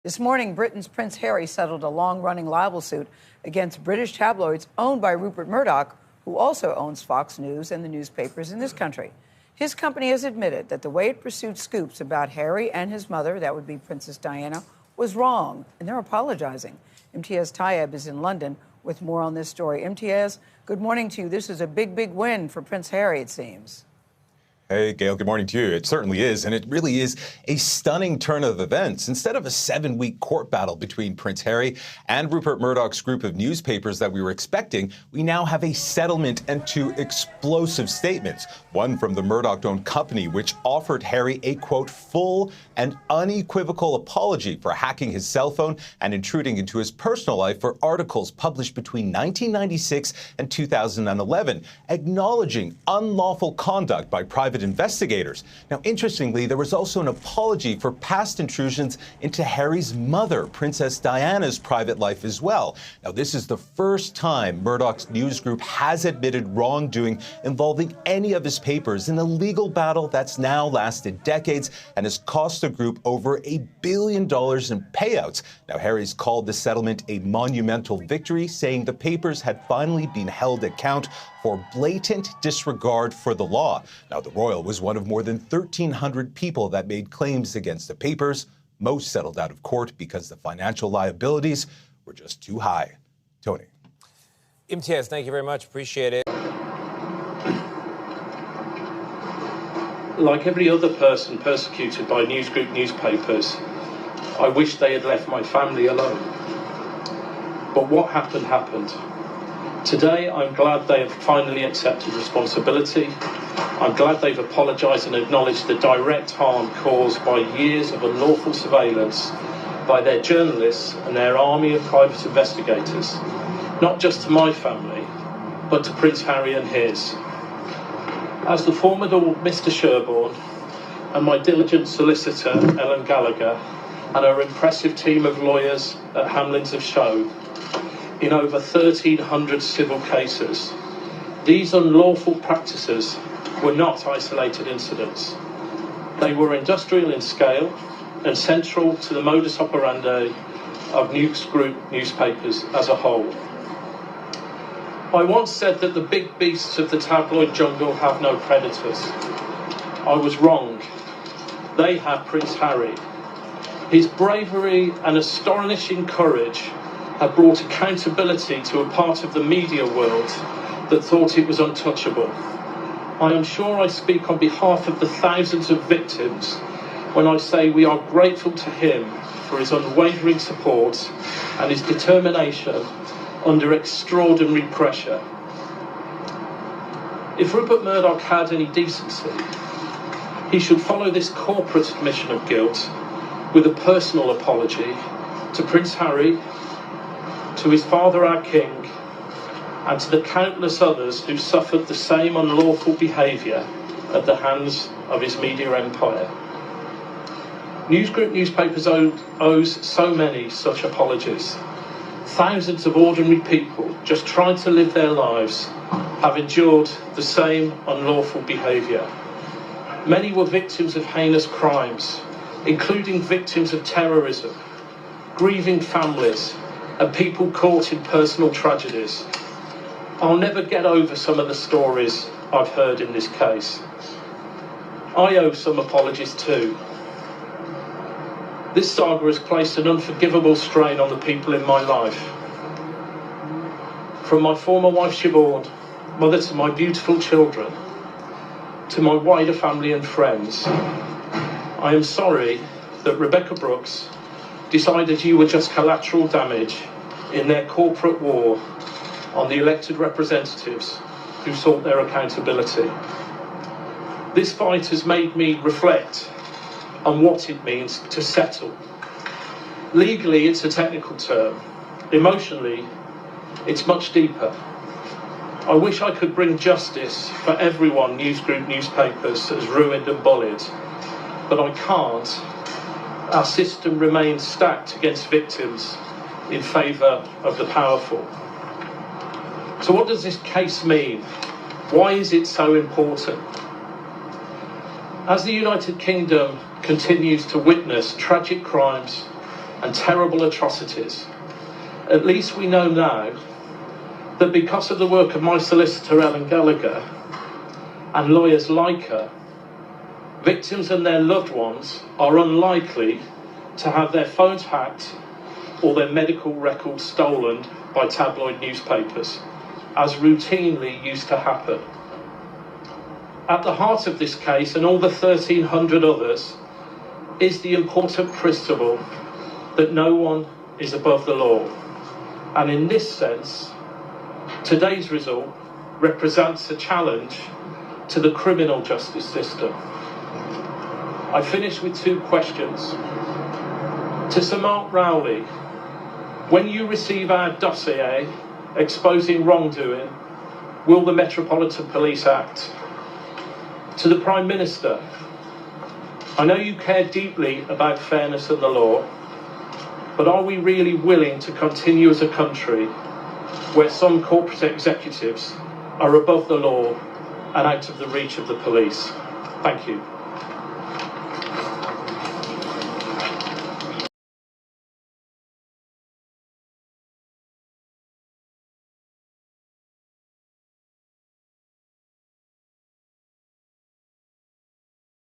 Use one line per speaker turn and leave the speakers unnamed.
This morning, Britain's Prince Harry settled a long-running libel suit against British tabloids owned by Rupert Murdoch, who also owns Fox News and the newspapers in this country. His company has admitted that the way it pursued scoops about Harry and his mother, that would be Princess Diana, was wrong, and they're apologizing. Imtiaz Tayeb is in London with more on this story. Imtiaz, good morning to you. This is a big, big win for Prince Harry, it seems.
Hey, Gail, good morning to you. It certainly is, and it really is a stunning turn of events. Instead of a 7-week court battle between Prince Harry and Rupert Murdoch's group of newspapers that we were expecting, we now have a settlement and 2 explosive statements. One from the Murdoch-owned company, which offered Harry a, quote, full and unequivocal apology for hacking his cell phone and intruding into his personal life for articles published between 1996 and 2011, acknowledging unlawful conduct by private investigators. Now, interestingly, there was also an apology for past intrusions into Harry's mother, Princess Diana's private life as well. Now, this is the first time Murdoch's news group has admitted wrongdoing involving any of his papers in a legal battle that's now lasted decades and has cost the group over $1 billion in payouts. Now, Harry's called the settlement a monumental victory, saying the papers had finally been held to account for blatant disregard for the law. Now, the royal was one of more than 1,300 people that made claims against the papers. Most settled out of court because the financial liabilities were just too high. Tony.
Imtiaz, thank you very much. Appreciate it.
Like every other person persecuted by news group newspapers, I wish they had left my family alone. But what happened, happened. Today, I'm glad they have finally accepted responsibility. I'm glad they've apologised and acknowledged the direct harm caused by years of unlawful surveillance by their journalists and their army of private investigators, not just to my family, but to Prince Harry and his. As the formidable Mr. Sherborne and my diligent solicitor, Ellen Gallagher, and our impressive team of lawyers at Hamlins have shown, in over 1,300 civil cases, these unlawful practices were not isolated incidents. They were industrial in scale and central to the modus operandi of news group newspapers as a whole. I once said that the big beasts of the tabloid jungle have no predators. I was wrong. They have Prince Harry. His bravery and astonishing courage have brought accountability to a part of the media world that thought it was untouchable. I am sure I speak on behalf of the thousands of victims when I say we are grateful to him for his unwavering support and his determination under extraordinary pressure. If Rupert Murdoch had any decency, he should follow this corporate admission of guilt with a personal apology to Prince Harry, to his father, our king, and to the countless others who suffered the same unlawful behaviour at the hands of his media empire. News group newspapers owes so many such apologies. Thousands of ordinary people just trying to live their lives have endured the same unlawful behaviour. Many were victims of heinous crimes, including victims of terrorism, grieving families, and people caught in personal tragedies. I'll never get over some of the stories I've heard in this case. I owe some apologies too. This saga has placed an unforgivable strain on the people in my life. From my former wife Siobhan, mother to my beautiful children, to my wider family and friends, I am sorry that Rebecca Brooks decided you were just collateral damage in their corporate war on the elected representatives who sought their accountability. This fight has made me reflect on what it means to settle. Legally, it's a technical term. Emotionally, it's much deeper. I wish I could bring justice for everyone news group newspapers has ruined and bullied, but I can't. Our system remains stacked against victims in favour of the powerful. So what does this case mean? Why is it so important? As the United Kingdom continues to witness tragic crimes and terrible atrocities. At least we know now that because of the work of my solicitor Ellen Gallagher and lawyers like her, victims and their loved ones are unlikely to have their phones hacked or their medical records stolen by tabloid newspapers, as routinely used to happen. At the heart of this case, and all the 1,300 others, is the important principle that no one is above the law. And in this sense, today's result represents a challenge to the criminal justice system. I finish with two questions. To Sir Mark Rowley, when you receive our dossier exposing wrongdoing, will the Metropolitan Police act? To the Prime Minister, I know you care deeply about fairness and the law, but are we really willing to continue as a country where some corporate executives are above the law and out of the reach of the police? Thank you.